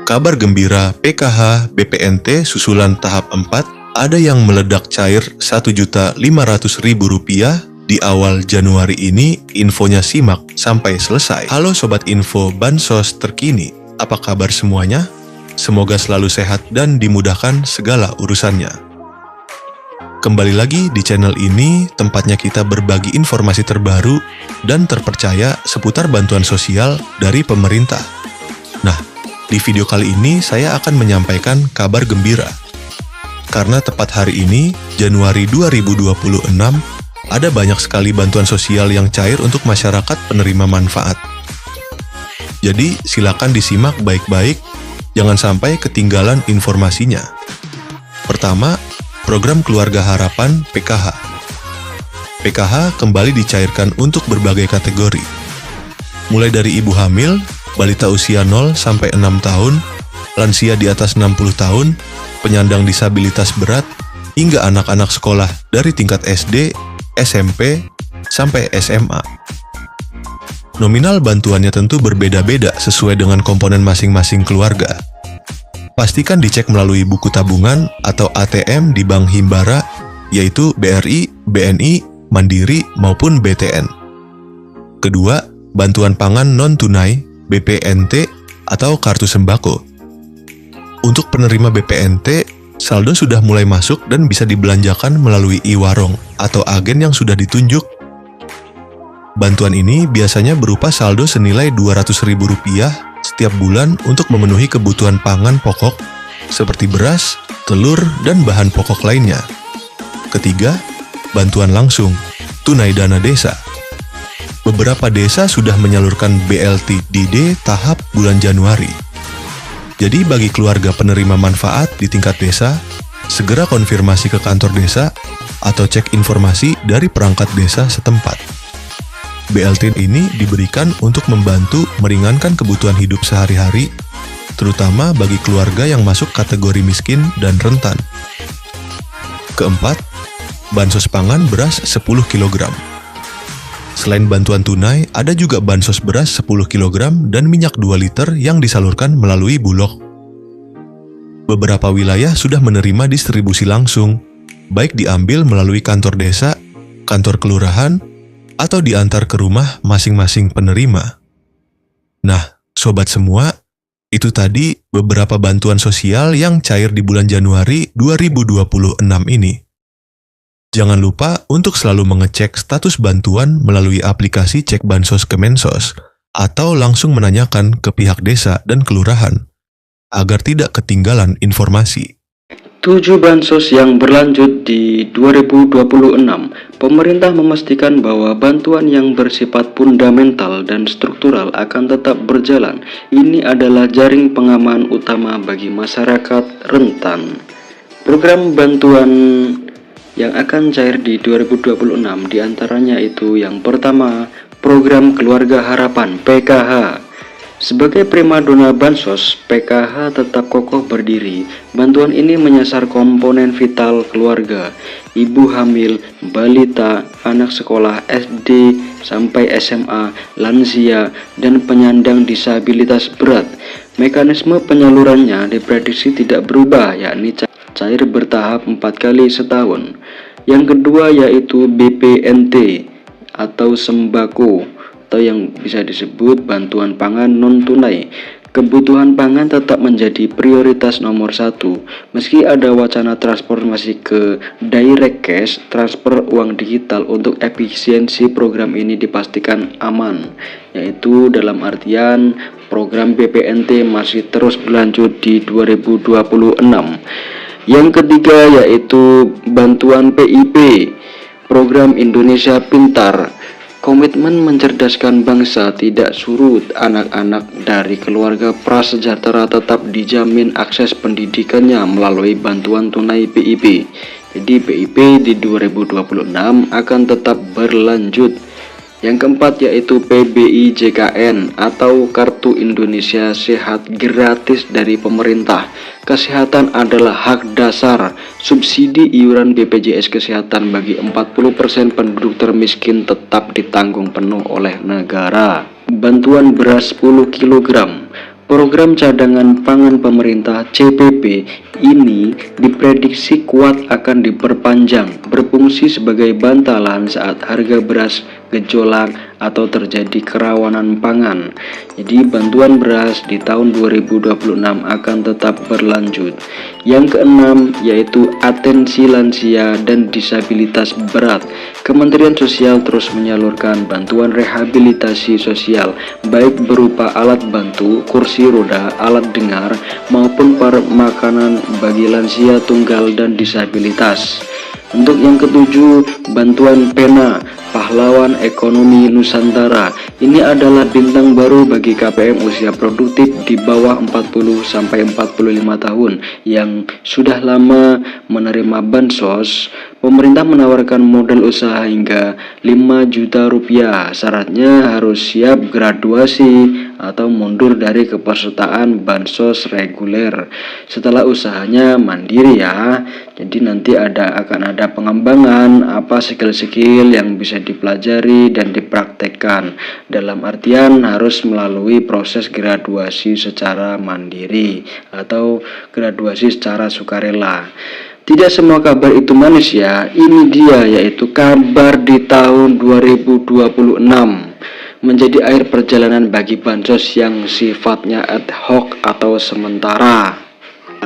Kabar gembira PKH BPNT susulan tahap 4, ada yang meledak cair Rp1.500.000 di awal Januari ini. Infonya simak sampai selesai. Halo Sobat Info Bansos terkini, apa kabar semuanya? Semoga selalu sehat dan dimudahkan segala urusannya. Kembali lagi di channel ini, tempatnya kita berbagi informasi terbaru dan terpercaya seputar bantuan sosial dari pemerintah. Nah, di video kali ini saya akan menyampaikan kabar gembira. Karena tepat hari ini, Januari 2026, ada banyak sekali bantuan sosial yang cair untuk masyarakat penerima manfaat. Jadi, silakan disimak baik-baik, jangan sampai ketinggalan informasinya. Pertama, program Keluarga Harapan PKH. PKH kembali dicairkan untuk berbagai kategori. Mulai dari ibu hamil, balita usia 0 sampai 6 tahun, lansia di atas 60 tahun, penyandang disabilitas berat, hingga anak-anak sekolah dari tingkat SD, SMP, sampai SMA. Nominal bantuannya tentu berbeda-beda sesuai dengan komponen masing-masing keluarga. Pastikan dicek melalui buku tabungan atau ATM di Bank Himbara, yaitu BRI, BNI, Mandiri, maupun BTN. Kedua, bantuan pangan non-tunai BPNT atau kartu sembako. Untuk penerima BPNT, saldo sudah mulai masuk dan bisa dibelanjakan melalui e-warung atau agen yang sudah ditunjuk. Bantuan ini biasanya berupa saldo senilai Rp200.000 setiap bulan untuk memenuhi kebutuhan pangan pokok seperti beras, telur, dan bahan pokok lainnya. Ketiga, bantuan langsung, tunai dana desa. Beberapa desa sudah menyalurkan BLTDD tahap bulan Januari. Jadi bagi keluarga penerima manfaat di tingkat desa, segera konfirmasi ke kantor desa atau cek informasi dari perangkat desa setempat. BLT ini diberikan untuk membantu meringankan kebutuhan hidup sehari-hari, terutama bagi keluarga yang masuk kategori miskin dan rentan. Keempat, bansos pangan beras 10 kg. Selain bantuan tunai, ada juga bansos beras 10 kg dan minyak 2 liter yang disalurkan melalui Bulog. Beberapa wilayah sudah menerima distribusi langsung, baik diambil melalui kantor desa, kantor kelurahan, atau diantar ke rumah masing-masing penerima. Nah, sobat semua, itu tadi beberapa bantuan sosial yang cair di bulan Januari 2026 ini. Jangan lupa untuk selalu mengecek status bantuan melalui aplikasi Cek Bansos Kemensos atau langsung menanyakan ke pihak desa dan kelurahan agar tidak ketinggalan informasi. 7 bansos yang berlanjut di 2026. Pemerintah memastikan bahwa bantuan yang bersifat fundamental dan struktural akan tetap berjalan. Ini adalah jaring pengaman utama bagi masyarakat rentan. Program bantuan yang akan cair di 2026 diantaranya itu yang pertama, program Keluarga Harapan PKH. Sebagai primadona bansos, PKH tetap kokoh berdiri. Bantuan ini menyasar komponen vital keluarga, ibu hamil, balita, anak sekolah SD sampai SMA, lansia, dan penyandang disabilitas berat. Mekanisme penyalurannya diprediksi tidak berubah, yakni cair bertahap 4 kali setahun. Yang kedua yaitu BPNT atau sembako, atau yang bisa disebut bantuan pangan non-tunai. Kebutuhan pangan tetap menjadi prioritas nomor 1. Meski ada wacana transformasi ke direct cash, transfer uang digital, untuk efisiensi program ini dipastikan aman, yaitu dalam artian program BPNT masih terus berlanjut di 2026. Yang ketiga yaitu bantuan PIP, program Indonesia Pintar. Komitmen mencerdaskan bangsa tidak surut. Anak-anak dari keluarga prasejahtera tetap dijamin akses pendidikannya melalui bantuan tunai PIP. Jadi PIP di 2026 akan tetap berlanjut. Yang keempat yaitu PBIJKN atau Kartu Indonesia Sehat gratis dari pemerintah. Kesehatan adalah hak dasar. Subsidi iuran BPJS Kesehatan bagi 40% penduduk termiskin tetap ditanggung penuh oleh negara. Bantuan beras 10 kg. Program cadangan pangan pemerintah CPP ini diprediksi kuat akan diperpanjang, berfungsi sebagai bantalan saat harga beras gejolak atau terjadi kerawanan pangan. Jadi bantuan beras di tahun 2026 akan tetap berlanjut. Yang keenam yaitu atensi lansia dan disabilitas berat. Kementerian Sosial terus menyalurkan bantuan rehabilitasi sosial baik berupa alat bantu, kursi roda, alat dengar maupun makanan bagi lansia tunggal dan disabilitas. Untuk yang ketujuh, bantuan pena pahlawan ekonomi Nusantara. Ini adalah bintang baru bagi KPM usia produktif di bawah 40 sampai 45 tahun yang sudah lama menerima bansos. Pemerintah menawarkan modal usaha hingga 5 juta rupiah. Syaratnya harus siap graduasi atau mundur dari kepesertaan bansos reguler. Setelah usahanya mandiri ya. Jadi nanti akan ada pengembangan apa skill-skill yang bisa dipelajari dan dipraktekkan. Dalam artian harus melalui proses graduasi secara mandiri atau graduasi secara sukarela. Tidak semua kabar itu manis ya. Ini dia yaitu kabar di tahun 2026 menjadi akhir perjalanan bagi bansos yang sifatnya ad hoc atau sementara.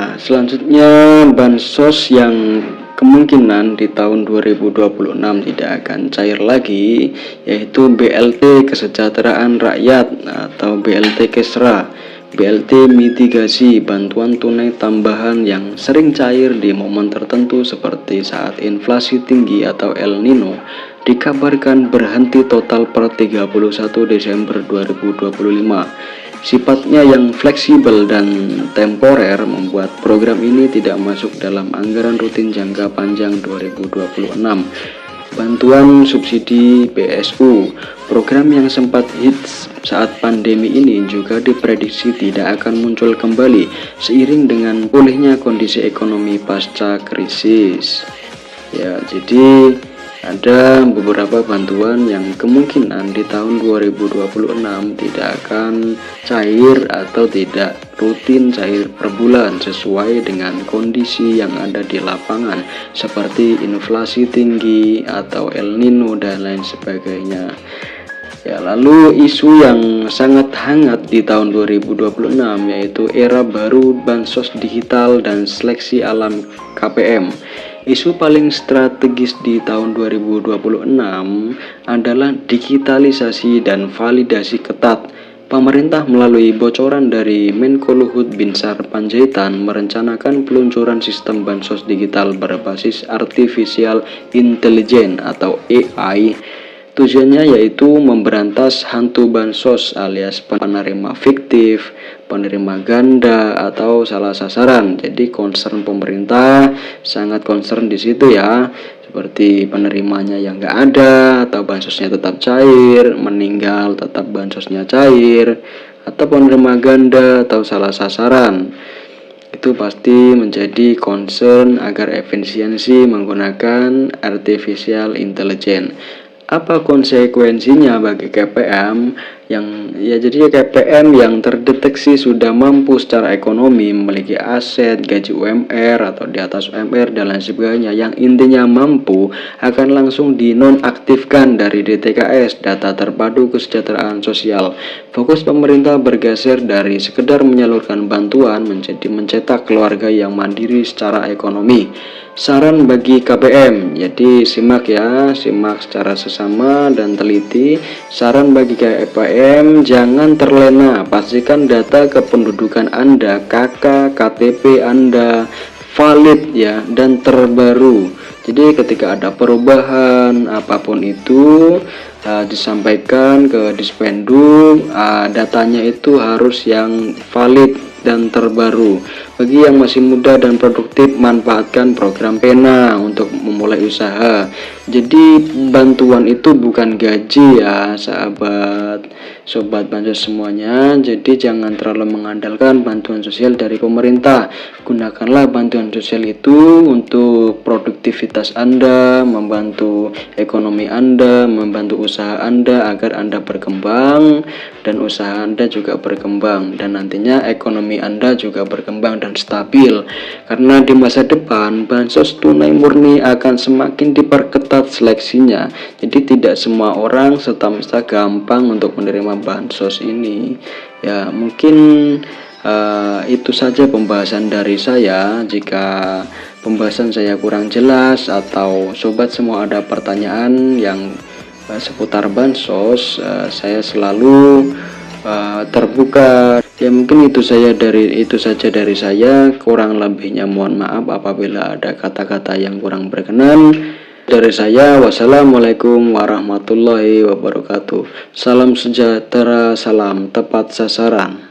Nah, selanjutnya bansos yang kemungkinan di tahun 2026 tidak akan cair lagi yaitu BLT Kesejahteraan Rakyat atau BLT Kesra. BLT mitigasi bantuan tunai tambahan yang sering cair di momen tertentu seperti saat inflasi tinggi atau El Nino dikabarkan berhenti total per 31 Desember 2025. Sifatnya yang fleksibel dan temporer membuat program ini tidak masuk dalam anggaran rutin jangka panjang 2026. Bantuan subsidi BSU, program yang sempat hits saat pandemi ini juga diprediksi tidak akan muncul kembali seiring dengan pulihnya kondisi ekonomi pasca krisis. Ya, jadi ada beberapa bantuan yang kemungkinan di tahun 2026 tidak akan cair atau tidak rutin cair per bulan sesuai dengan kondisi yang ada di lapangan seperti inflasi tinggi atau El Nino dan lain sebagainya. Ya, lalu isu yang sangat hangat di tahun 2026 yaitu era baru bansos digital dan seleksi alam KPM. Isu paling strategis di tahun 2026 adalah digitalisasi dan validasi ketat. Pemerintah melalui bocoran dari Menko Luhut Binsar Panjaitan merencanakan peluncuran sistem bansos digital berbasis artificial intelligence atau AI. Tujuannya yaitu memberantas hantu bansos alias penerima fiktif, penerima ganda atau salah sasaran. Jadi concern pemerintah sangat concern di situ ya, seperti penerimanya yang nggak ada atau bansosnya tetap cair, meninggal tetap bansosnya cair, atau penerima ganda atau salah sasaran. Itu pasti menjadi concern agar efisiensi menggunakan artificial intelligence. Apa konsekuensinya bagi KPM jadi KPM yang terdeteksi sudah mampu secara ekonomi, memiliki aset, gaji UMR atau di atas UMR dan lain sebagainya, yang intinya mampu akan langsung dinonaktifkan dari DTKS, data terpadu kesejahteraan sosial. Fokus pemerintah bergeser dari sekedar menyalurkan bantuan menjadi mencetak keluarga yang mandiri secara ekonomi. Saran bagi KPM, jadi simak secara sesama dan teliti. Saran bagi KPM, jangan terlena, pastikan data kependudukan Anda, KK, KTP Anda valid ya dan terbaru. Jadi ketika ada perubahan apapun itu disampaikan ke Dispenduk, datanya itu harus yang valid dan terbaru. Bagi yang masih muda dan produktif, manfaatkan program Pena untuk memulai usaha. Jadi bantuan itu bukan gaji ya sobat bansos semuanya. Jadi jangan terlalu mengandalkan bantuan sosial dari pemerintah. Gunakanlah bantuan sosial itu untuk produktivitas Anda, membantu ekonomi Anda, membantu usaha Anda agar Anda berkembang dan usaha Anda juga berkembang, dan nantinya ekonomi Anda juga berkembang dan stabil. Karena di masa depan bansos tunai murni akan semakin diperketat seleksinya. Jadi tidak semua orang serta-merta gampang untuk menerima bansos ini. Ya, mungkin itu saja pembahasan dari saya. Jika pembahasan saya kurang jelas atau sobat semua ada pertanyaan yang seputar bansos, saya selalu terbuka. Ya, mungkin itu saja dari saya. Kurang lebihnya mohon maaf apabila ada kata-kata yang kurang berkenan. Dari saya, wassalamualaikum warahmatullahi wabarakatuh. Salam sejahtera, salam tepat sasaran.